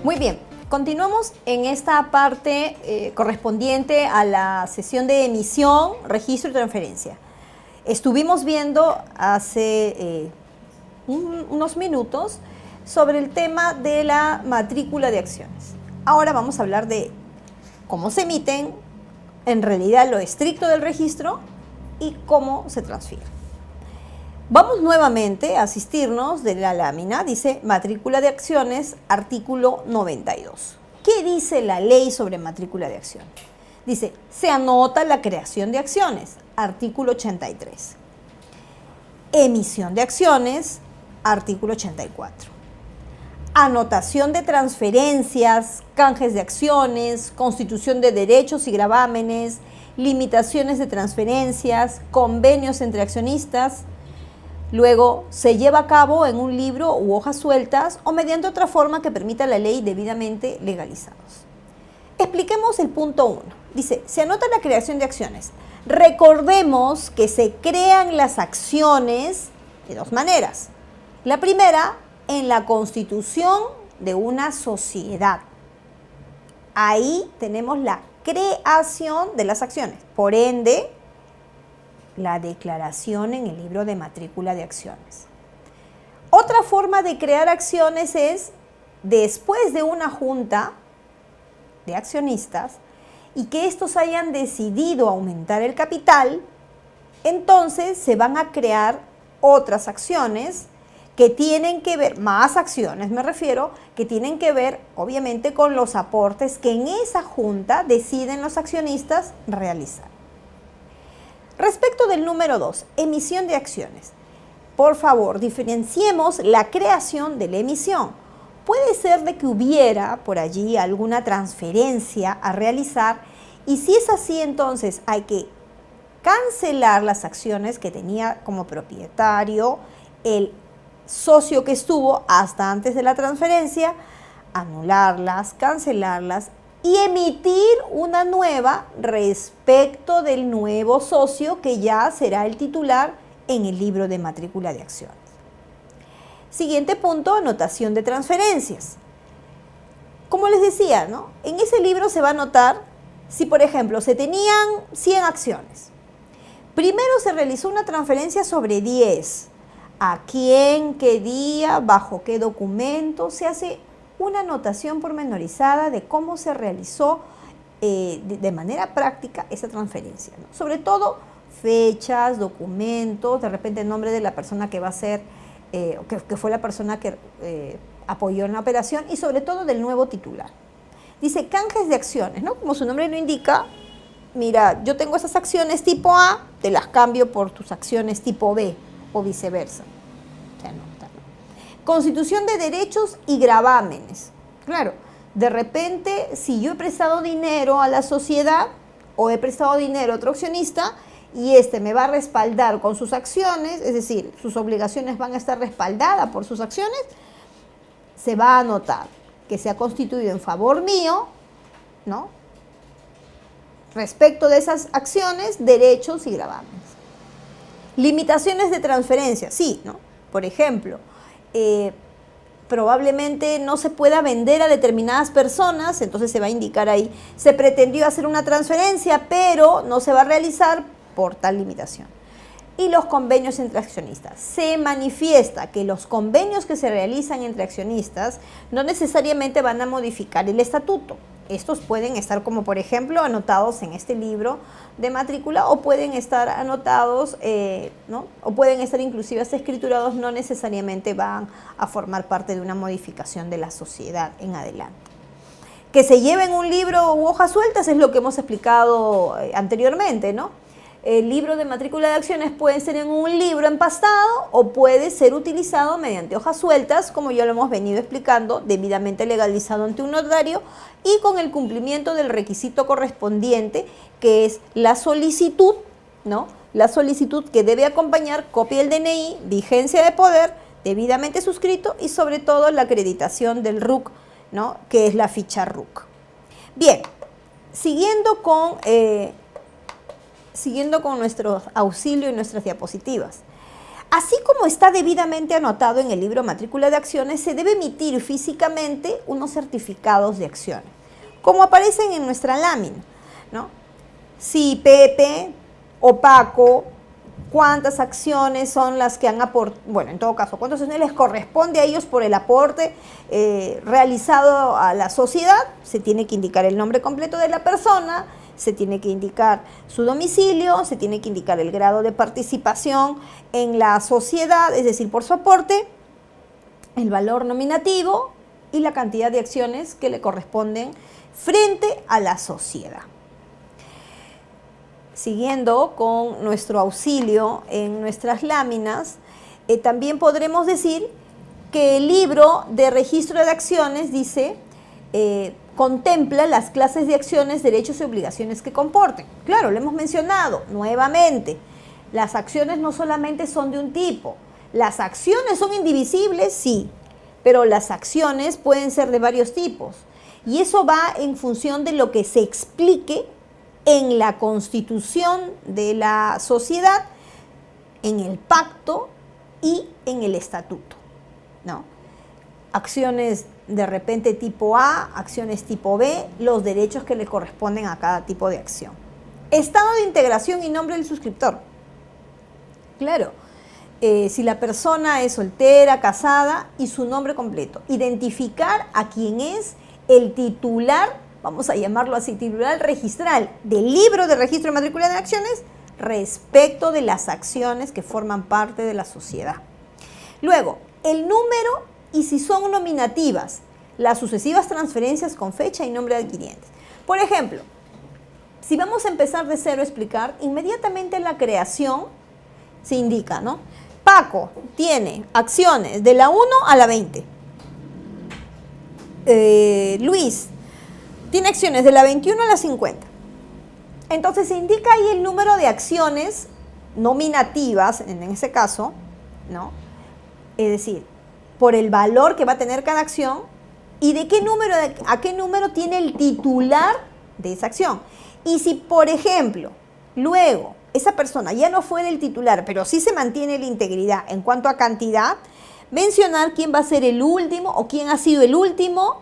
Muy bien, continuamos en esta parte correspondiente a la sesión de emisión, registro y transferencia. Estuvimos viendo hace unos minutos sobre el tema de la matrícula de acciones. Ahora vamos a hablar de cómo se emiten, en realidad lo estricto del registro y cómo se transfiere. Vamos nuevamente a asistirnos de la lámina, dice matrícula de acciones, artículo 92. ¿Qué dice la ley sobre matrícula de acciones? Dice, se anota la creación de acciones, artículo 83. Emisión de acciones, artículo 84. Anotación de transferencias, canjes de acciones, constitución de derechos y gravámenes, limitaciones de transferencias, convenios entre accionistas. Luego, se lleva a cabo en un libro u hojas sueltas o mediante otra forma que permita la ley debidamente legalizados. Expliquemos el punto 1. Dice, se anota la creación de acciones. Recordemos que se crean las acciones de dos maneras. La primera, en la constitución de una sociedad. Ahí tenemos la creación de las acciones. Por ende, la declaración en el libro de matrícula de acciones. Otra forma de crear acciones es después de una junta de accionistas y que estos hayan decidido aumentar el capital, entonces se van a crear otras acciones que tienen que ver, más acciones me refiero, que tienen que ver obviamente con los aportes que en esa junta deciden los accionistas realizar. Respecto del número 2, emisión de acciones. Por favor, diferenciemos la creación de la emisión. Puede ser de que hubiera por allí alguna transferencia a realizar y si es así, entonces hay que cancelar las acciones que tenía como propietario el socio que estuvo hasta antes de la transferencia, anularlas, cancelarlas y emitir una nueva respecto del nuevo socio que ya será el titular en el libro de matrícula de acciones. Siguiente punto, anotación de transferencias. Como les decía, ¿no? En ese libro se va a anotar si, por ejemplo, se tenían 100 acciones. Primero se realizó una transferencia sobre 10. ¿A quién, qué día, bajo qué documento? Se hace una anotación pormenorizada de cómo se realizó de manera práctica esa transferencia, ¿no? Sobre todo fechas, documentos, de repente el nombre de la persona que va a ser, que fue la persona que apoyó en la operación y sobre todo del nuevo titular. Dice canjes de acciones, ¿no? Como su nombre lo indica, mira, yo tengo esas acciones tipo A, te las cambio por tus acciones tipo B o viceversa. Se anota. Constitución de derechos y gravámenes. Claro, de repente, si yo he prestado dinero a la sociedad o he prestado dinero a otro accionista y este me va a respaldar con sus acciones, es decir, sus obligaciones van a estar respaldadas por sus acciones, se va a anotar que se ha constituido en favor mío, ¿no? Respecto de esas acciones, derechos y gravámenes. Limitaciones de transferencia, sí, ¿no? Por ejemplo, probablemente no se pueda vender a determinadas personas, entonces se va a indicar ahí, se pretendió hacer una transferencia, pero no se va a realizar por tal limitación. Y los convenios entre accionistas. Se manifiesta que los convenios que se realizan entre accionistas no necesariamente van a modificar el estatuto. Estos pueden estar como por ejemplo anotados en este libro de matrícula o pueden estar anotados, ¿no? O pueden estar inclusive hasta escriturados, no necesariamente van a formar parte de una modificación de la sociedad en adelante. Que se lleven un libro u hojas sueltas es lo que hemos explicado anteriormente, ¿no? El libro de matrícula de acciones puede ser en un libro empastado o puede ser utilizado mediante hojas sueltas, como ya lo hemos venido explicando, debidamente legalizado ante un notario y con el cumplimiento del requisito correspondiente, que es la solicitud, ¿no? La solicitud que debe acompañar copia del DNI, vigencia de poder, debidamente suscrito y sobre todo la acreditación del RUC, ¿no? Que es la ficha RUC. Bien, siguiendo con nuestro auxilio y nuestras diapositivas. Así como está debidamente anotado en el libro Matrícula de Acciones, se debe emitir físicamente unos certificados de acciones, como aparecen en nuestra lámina, ¿no? Si Pepe o Paco, cuántas acciones son las que han aportado, bueno, en todo caso, cuántas acciones les corresponde a ellos por el aporte realizado a la sociedad. Se tiene que indicar el nombre completo de la persona, se tiene que indicar su domicilio, se tiene que indicar el grado de participación en la sociedad, es decir, por su aporte, el valor nominativo y la cantidad de acciones que le corresponden frente a la sociedad. Siguiendo con nuestro auxilio en nuestras láminas, también podremos decir que el libro de registro de acciones dice, contempla las clases de acciones, derechos y obligaciones que comporten. Claro, lo hemos mencionado nuevamente. Las acciones no solamente son de un tipo. Las acciones son indivisibles, sí, pero las acciones pueden ser de varios tipos. Y eso va en función de lo que se explique en la constitución de la sociedad, en el pacto y en el estatuto, ¿no? Acciones de repente tipo A, acciones tipo B, los derechos que le corresponden a cada tipo de acción. Estado de integración y nombre del suscriptor. Claro, si la persona es soltera, casada y su nombre completo. Identificar a quién es el titular, vamos a llamarlo así, titular registral del libro de registro de matrícula de acciones respecto de las acciones que forman parte de la sociedad. Luego, el número y si son nominativas, las sucesivas transferencias con fecha y nombre de adquirientes. Por ejemplo, si vamos a empezar de cero a explicar, inmediatamente en la creación se indica, ¿no? Paco tiene acciones de la 1 a la 20. Luis tiene acciones de la 21 a la 50. Entonces se indica ahí el número de acciones nominativas, en ese caso, ¿no? Es decir, por el valor que va a tener cada acción y de qué número a qué número tiene el titular de esa acción. Y si, por ejemplo, luego esa persona ya no fue el titular, pero sí se mantiene la integridad en cuanto a cantidad, mencionar quién va a ser el último o quién ha sido el último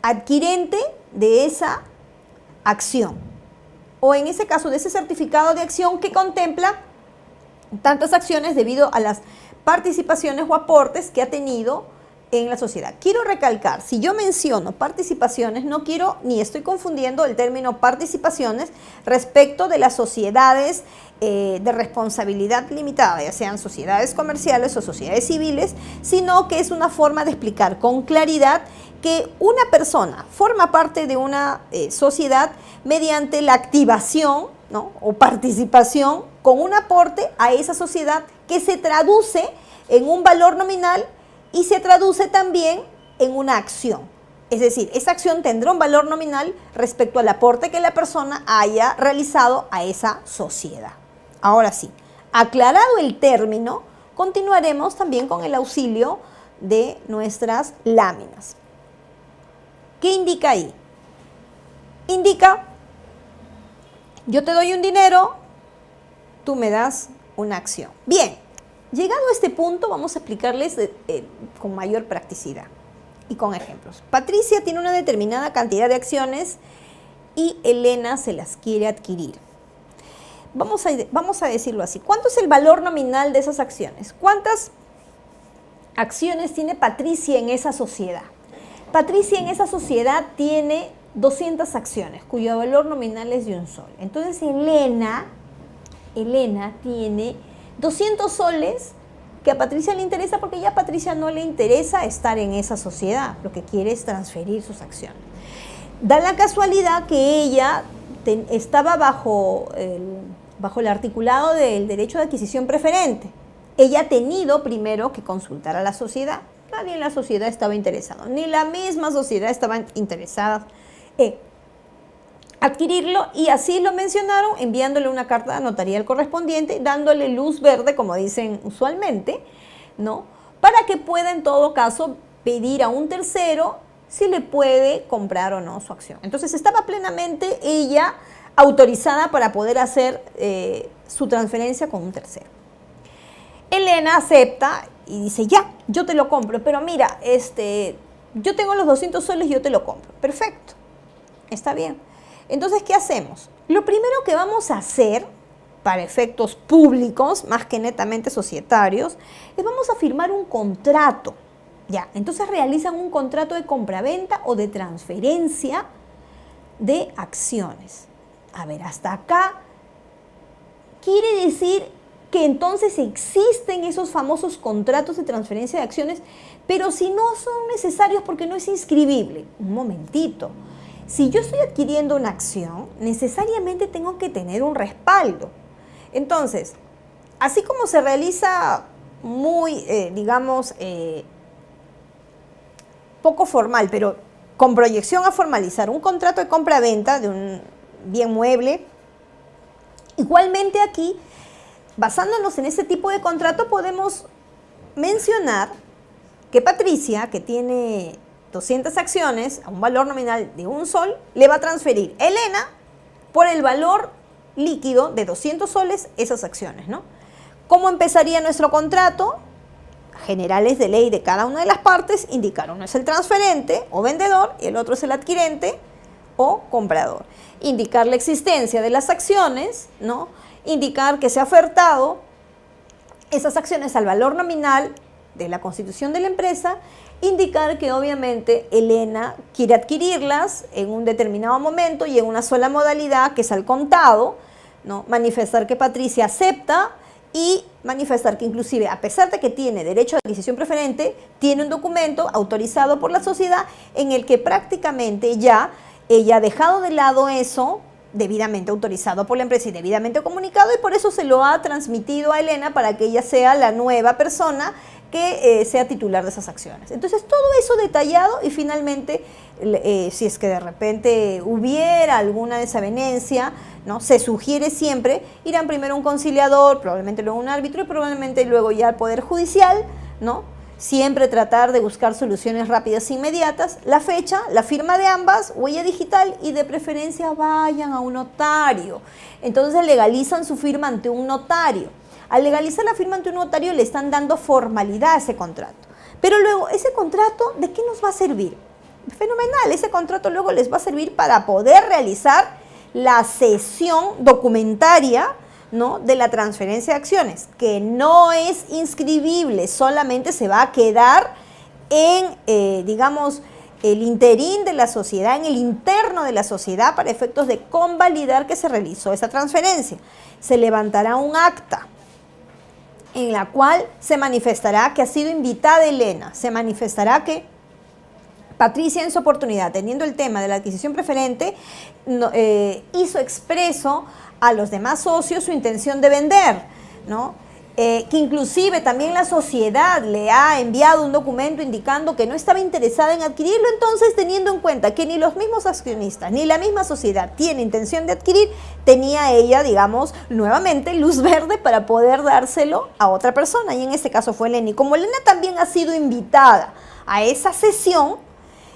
adquirente de esa acción. O en ese caso, de ese certificado de acción que contempla tantas acciones debido a las participaciones o aportes que ha tenido en la sociedad. Quiero recalcar, si yo menciono participaciones, no quiero ni estoy confundiendo el término participaciones respecto de las sociedades de responsabilidad limitada, ya sean sociedades comerciales o sociedades civiles, sino que es una forma de explicar con claridad que una persona forma parte de una sociedad mediante la activación, ¿no?, o participación con un aporte a esa sociedad que se traduce en un valor nominal y se traduce también en una acción. Es decir, esa acción tendrá un valor nominal respecto al aporte que la persona haya realizado a esa sociedad. Ahora sí, aclarado el término, continuaremos también con el auxilio de nuestras láminas. ¿Qué indica ahí? Indica, yo te doy un dinero, tú me das una acción. Bien, llegado a este punto vamos a explicarles con mayor practicidad y con ejemplos. Patricia tiene una determinada cantidad de acciones y Elena se las quiere adquirir. Vamos a decirlo así. ¿Cuánto es el valor nominal de esas acciones? ¿Cuántas acciones tiene Patricia en esa sociedad? Patricia en esa sociedad tiene 200 acciones, cuyo valor nominal es de un sol. Entonces Elena tiene 200 soles que a Patricia le interesa porque ya a Patricia no le interesa estar en esa sociedad, lo que quiere es transferir sus acciones. Da la casualidad que ella estaba bajo el articulado del derecho de adquisición preferente. Ella ha tenido primero que consultar a la sociedad. Nadie en la sociedad estaba interesado, ni la misma sociedad estaba interesada en adquirirlo, y así lo mencionaron enviándole una carta notarial correspondiente, dándole luz verde, como dicen usualmente, ¿no?, para que pueda en todo caso pedir a un tercero si le puede comprar o no su acción. Entonces estaba plenamente ella autorizada para poder hacer su transferencia con un tercero. Elena acepta y dice, ya, yo te lo compro, pero mira, yo tengo los 200 soles y yo te lo compro. Perfecto, está bien. Entonces, ¿qué hacemos? Lo primero que vamos a hacer, para efectos públicos, más que netamente societarios, es vamos a firmar un contrato. Ya, entonces realizan un contrato de compraventa o de transferencia de acciones. A ver, hasta acá quiere decir que entonces existen esos famosos contratos de transferencia de acciones, pero si no son necesarios porque no es inscribible. Un momentito. Si yo estoy adquiriendo una acción, necesariamente tengo que tener un respaldo. Entonces, así como se realiza muy, poco formal, pero con proyección a formalizar un contrato de compra-venta de un bien mueble, igualmente aquí, basándonos en ese tipo de contrato, podemos mencionar que Patricia, que tiene 200 acciones a un valor nominal de 1 sol, le va a transferir a Elena por el valor líquido de 200 soles esas acciones, ¿no? ¿Cómo empezaría nuestro contrato? Generales de ley de cada una de las partes indicaron, uno es el transferente o vendedor y el otro es el adquirente o comprador. Indicar la existencia de las acciones, ¿no? Indicar que se ha ofertado esas acciones al valor nominal de la constitución de la empresa, indicar que obviamente Elena quiere adquirirlas en un determinado momento y en una sola modalidad, que es al contado, ¿no? Manifestar que Patricia acepta y manifestar que inclusive, a pesar de que tiene derecho a adquisición preferente, tiene un documento autorizado por la sociedad en el que prácticamente ya ella ha dejado de lado eso, debidamente autorizado por la empresa y debidamente comunicado, y por eso se lo ha transmitido a Elena para que ella sea la nueva persona que sea titular de esas acciones. Entonces, todo eso detallado y finalmente, si es que de repente hubiera alguna desavenencia, ¿no? Se sugiere siempre, irán primero a un conciliador, probablemente luego a un árbitro y probablemente luego ya al Poder Judicial, ¿no? Siempre tratar de buscar soluciones rápidas e inmediatas, la fecha, la firma de ambas, huella digital y de preferencia vayan a un notario. Entonces legalizan su firma ante un notario. Al legalizar la firma ante un notario le están dando formalidad a ese contrato. Pero luego, ¿ese contrato de qué nos va a servir? Fenomenal, ese contrato luego les va a servir para poder realizar la cesión documentaria, ¿no? De la transferencia de acciones, que no es inscribible, solamente se va a quedar en, el interín de la sociedad, en el interno de la sociedad, para efectos de convalidar que se realizó esa transferencia. Se levantará un acta en la cual se manifestará que ha sido invitada Elena, se manifestará que Patricia en su oportunidad, teniendo el tema de la adquisición preferente, hizo expreso a los demás socios su intención de vender, ¿no? Que inclusive también la sociedad le ha enviado un documento indicando que no estaba interesada en adquirirlo. Entonces, teniendo en cuenta que ni los mismos accionistas ni la misma sociedad tiene intención de adquirir, tenía ella, nuevamente luz verde para poder dárselo a otra persona, y en este caso fue Elena. Y como Elena también ha sido invitada a esa sesión,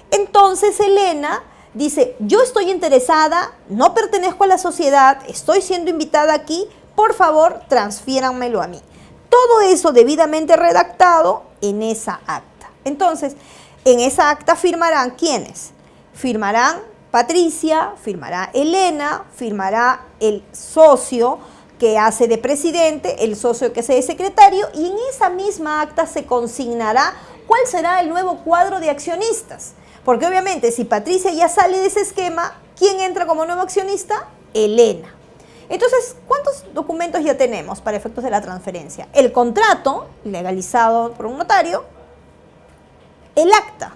entonces Elena dice, yo estoy interesada, no pertenezco a la sociedad, estoy siendo invitada aquí, por favor, transfiéranmelo a mí. Todo eso debidamente redactado en esa acta. Entonces, en esa acta firmarán ¿quiénes? Firmarán Patricia, firmará Elena, firmará el socio que hace de presidente, el socio que hace de secretario, y en esa misma acta se consignará cuál será el nuevo cuadro de accionistas. Porque obviamente si Patricia ya sale de ese esquema, ¿quién entra como nuevo accionista? Elena. Entonces, ¿cuántos documentos ya tenemos para efectos de la transferencia? El contrato, legalizado por un notario, el acta.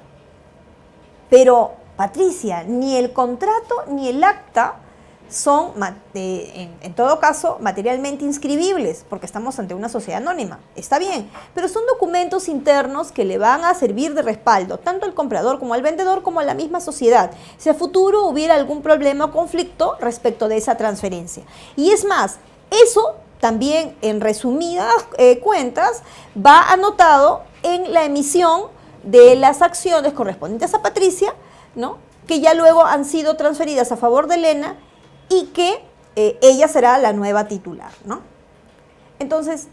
Pero, Patricia, ni el contrato ni el acta son, en todo caso, materialmente inscribibles, porque estamos ante una sociedad anónima. Está bien, pero son documentos internos que le van a servir de respaldo, tanto al comprador como al vendedor, como a la misma sociedad, si a futuro hubiera algún problema o conflicto respecto de esa transferencia. Y es más, eso también, en resumidas cuentas, va anotado en la emisión de las acciones correspondientes a Patricia, ¿no? Que ya luego han sido transferidas a favor de Elena, y que ella será la nueva titular, ¿no? Entonces,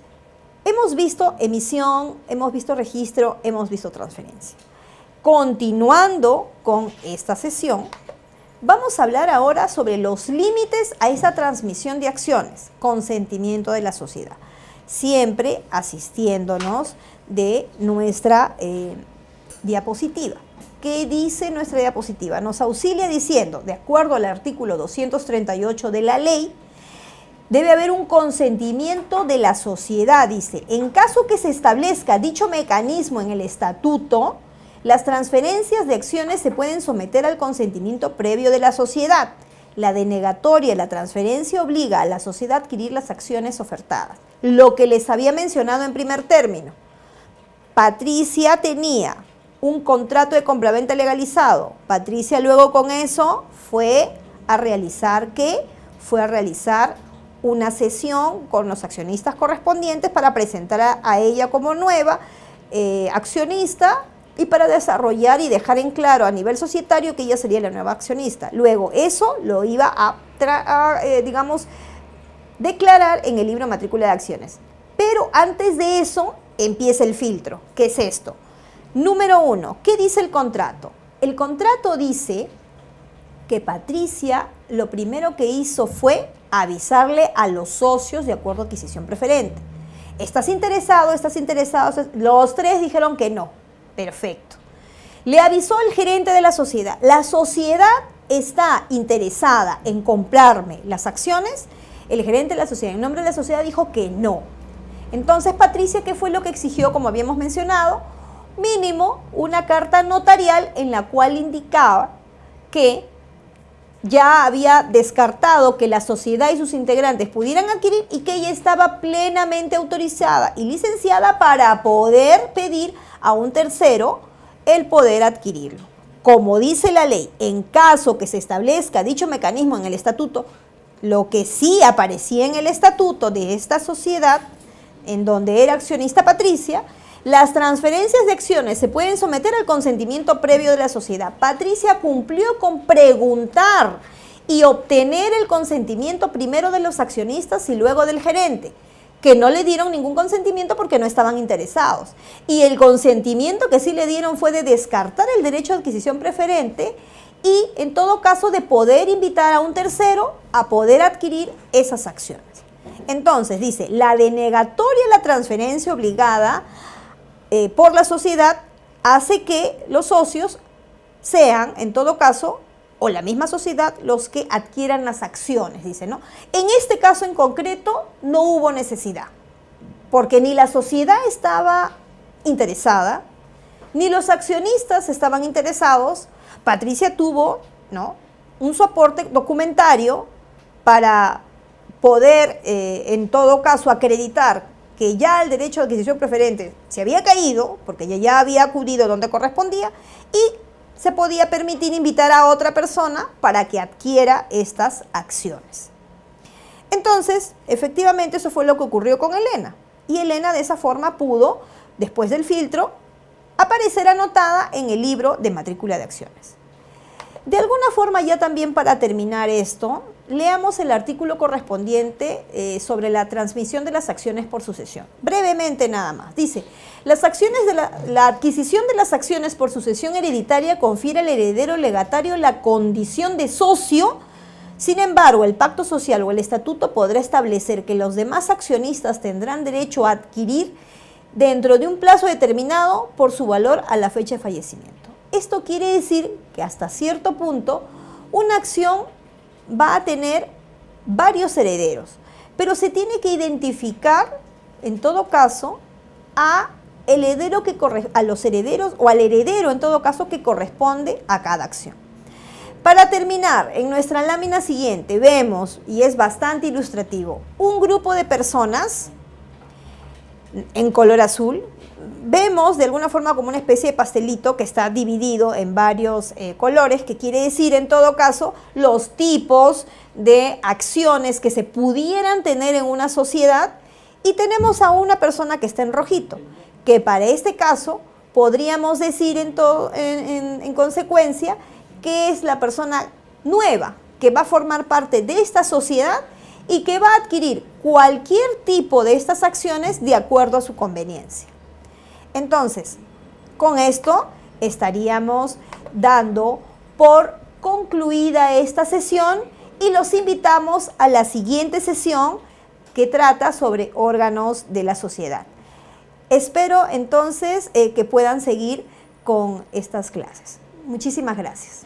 Hemos visto emisión, hemos visto registro, hemos visto transferencia. Continuando con esta sesión, vamos a hablar ahora sobre los límites a esa transmisión de acciones, consentimiento de la sociedad, siempre asistiéndonos de nuestra diapositiva. ¿Qué dice nuestra diapositiva? Nos auxilia diciendo, de acuerdo al artículo 238 de la ley, debe haber un consentimiento de la sociedad, dice. En caso que se establezca dicho mecanismo en el estatuto, las transferencias de acciones se pueden someter al consentimiento previo de la sociedad. La denegatoria de la transferencia obliga a la sociedad a adquirir las acciones ofertadas. Lo que les había mencionado en primer término. Patricia tenía un contrato de compraventa legalizado. Patricia luego con eso fue a realizar ¿qué? Fue a realizar una sesión con los accionistas correspondientes para presentar a ella como nueva accionista y para desarrollar y dejar en claro a nivel societario que ella sería la nueva accionista. Luego eso lo iba a digamos, declarar en el libro de matrícula de acciones. Pero antes de eso empieza el filtro. ¿Qué es esto? Número 1, ¿qué dice el contrato? El contrato dice que Patricia lo primero que hizo fue avisarle a los socios de acuerdo a adquisición preferente. ¿Estás interesado? ¿Estás interesado? Los tres dijeron que no. Perfecto. Le avisó al gerente de la sociedad. La sociedad está interesada en comprarme las acciones. El gerente de la sociedad, en nombre de la sociedad, dijo que no. Entonces, Patricia, ¿qué fue lo que exigió? Como habíamos mencionado, mínimo una carta notarial en la cual indicaba que ya había descartado que la sociedad y sus integrantes pudieran adquirir y que ella estaba plenamente autorizada y licenciada para poder pedir a un tercero el poder adquirirlo. Como dice la ley, en caso que se establezca dicho mecanismo en el estatuto, lo que sí aparecía en el estatuto de esta sociedad, en donde era accionista Patricia, las transferencias de acciones se pueden someter al consentimiento previo de la sociedad. Patricia cumplió con preguntar y obtener el consentimiento primero de los accionistas y luego del gerente, que no le dieron ningún consentimiento porque no estaban interesados. Y el consentimiento que sí le dieron fue de descartar el derecho de adquisición preferente y, en todo caso, de poder invitar a un tercero a poder adquirir esas acciones. Entonces, dice, la denegatoria de la transferencia obligada por la sociedad hace que los socios sean, en todo caso, o la misma sociedad, los que adquieran las acciones, dice, ¿no? En este caso en concreto no hubo necesidad, porque ni la sociedad estaba interesada, ni los accionistas estaban interesados. Patricia tuvo, ¿no?, un soporte documentario para poder, en todo caso, acreditar que ya el derecho de adquisición preferente se había caído, porque ella ya había acudido donde correspondía, y se podía permitir invitar a otra persona para que adquiera estas acciones. Entonces, efectivamente, eso fue lo que ocurrió con Elena. Y Elena de esa forma pudo, después del filtro, aparecer anotada en el libro de matrícula de acciones. De alguna forma, ya también para terminar esto, leamos el artículo correspondiente sobre la transmisión de las acciones por sucesión. Brevemente nada más. Dice, la adquisición de las acciones por sucesión hereditaria confiere al heredero legatario la condición de socio. Sin embargo, el pacto social o el estatuto podrá establecer que los demás accionistas tendrán derecho a adquirir dentro de un plazo determinado por su valor a la fecha de fallecimiento. Esto quiere decir que hasta cierto punto una acción va a tener varios herederos, pero se tiene que identificar, en todo caso, a los herederos o al heredero, en todo caso, que corresponde a cada acción. Para terminar, en nuestra lámina siguiente vemos, y es bastante ilustrativo, un grupo de personas en color azul. Vemos de alguna forma como una especie de pastelito que está dividido en varios colores, que quiere decir en todo caso los tipos de acciones que se pudieran tener en una sociedad, y tenemos a una persona que está en rojito, que para este caso podríamos decir en consecuencia que es la persona nueva que va a formar parte de esta sociedad y que va a adquirir cualquier tipo de estas acciones de acuerdo a su conveniencia. Entonces, con esto estaríamos dando por concluida esta sesión y los invitamos a la siguiente sesión que trata sobre órganos de la sociedad. Espero entonces que puedan seguir con estas clases. Muchísimas gracias.